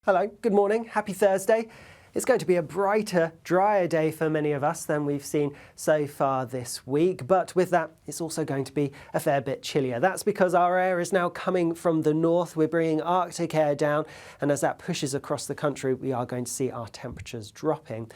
Hello, good morning, happy Thursday. It's going to be a brighter, drier day for many of us than we've seen so far this week, but with that, it's also going to be a fair bit chillier. That's because our air is now coming from the north. We're bringing Arctic air down, and as that pushes across the country, we are going to see our temperatures dropping.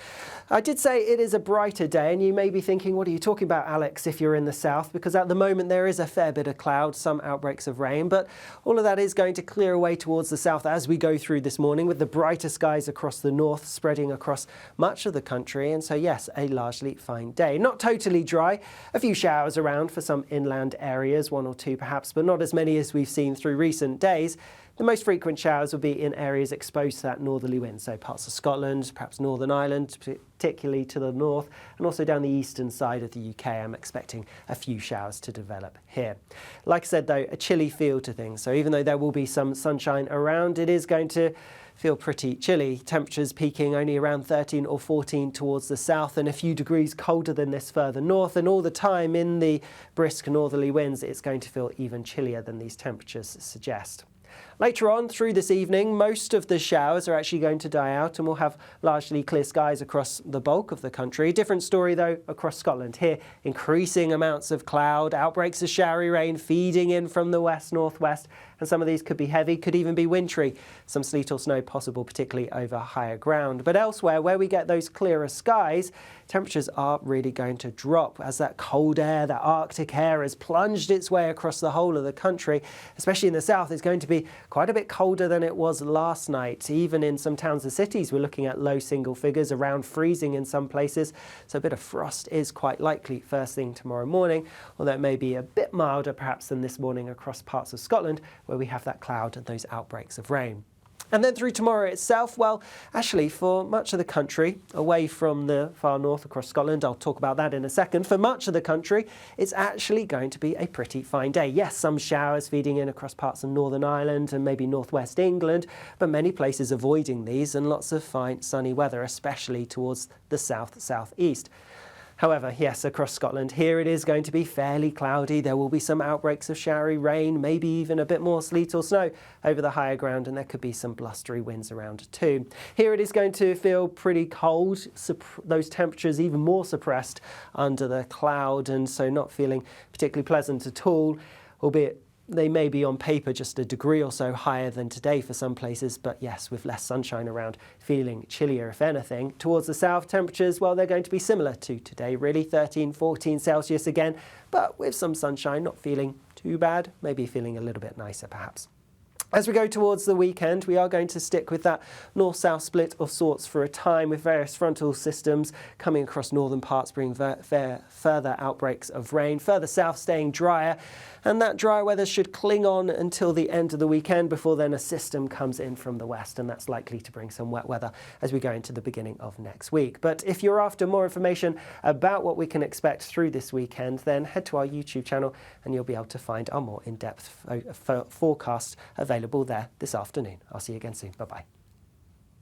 I did say it is a brighter day, and you may be thinking, what are you talking about, Alex, if you're in the south? Because at the moment, there is a fair bit of cloud, some outbreaks of rain, but all of that is going to clear away towards the south as we go through this morning, with the brighter skies across the north spreading across much of the country, and so yes, a largely fine day. Not totally dry, a few showers around for some inland areas, one or two perhaps, but not as many as we've seen through recent days. The most frequent showers will be in areas exposed to that northerly wind, so parts of Scotland, perhaps Northern Ireland, particularly to the north, and also down the eastern side of the UK. I'm expecting a few showers to develop here. Like I said though, a chilly feel to things, so even though there will be some sunshine around, it is going to feel pretty chilly. Temperatures peaking only around 13 or 14 towards the south, and a few degrees colder than this further north, and all the time in the brisk northerly winds it's going to feel even chillier than these temperatures suggest. Later on through this evening, most of the showers are actually going to die out and we'll have largely clear skies across the bulk of the country. Different story though across Scotland. Here, increasing amounts of cloud, outbreaks of showery rain feeding in from the west-northwest, and some of these could be heavy, could even be wintry. Some sleet or snow possible, particularly over higher ground. But elsewhere, where we get those clearer skies, temperatures are really going to drop as that cold air, that Arctic air has plunged its way across the whole of the country. Especially in the south, it's going to be quite a bit colder than it was last night. Even in some towns and cities, we're looking at low single figures, around freezing in some places. So a bit of frost is quite likely first thing tomorrow morning, although it may be a bit milder perhaps than this morning across parts of Scotland, where we have that cloud and those outbreaks of rain. And then through tomorrow itself, well, actually for much of the country, away from the far north across Scotland, I'll talk about that in a second, for much of the country, it's actually going to be a pretty fine day. Yes, some showers feeding in across parts of Northern Ireland and maybe northwest England, but many places avoiding these, and lots of fine sunny weather, especially towards the south-southeast. However, yes, across Scotland, here it is going to be fairly cloudy. There will be some outbreaks of showery rain, maybe even a bit more sleet or snow over the higher ground, and there could be some blustery winds around too. Here it is going to feel pretty cold, those temperatures even more suppressed under the cloud, and so not feeling particularly pleasant at all, albeit they may be on paper just a degree or so higher than today for some places, but yes, with less sunshine around, feeling chillier if anything. Towards the south, temperatures, well, they're going to be similar to today, really 13, 14 Celsius again, but with some sunshine, not feeling too bad, maybe feeling a little bit nicer perhaps. As we go towards the weekend, we are going to stick with that north-south split of sorts for a time, with various frontal systems coming across northern parts, bringing further outbreaks of rain, further south staying drier, and that dry weather should cling on until the end of the weekend before then a system comes in from the west, and that's likely to bring some wet weather as we go into the beginning of next week. But if you're after more information about what we can expect through this weekend, then head to our YouTube channel and you'll be able to find our more in-depth forecast available there this afternoon. I'll see you again soon. Bye-bye.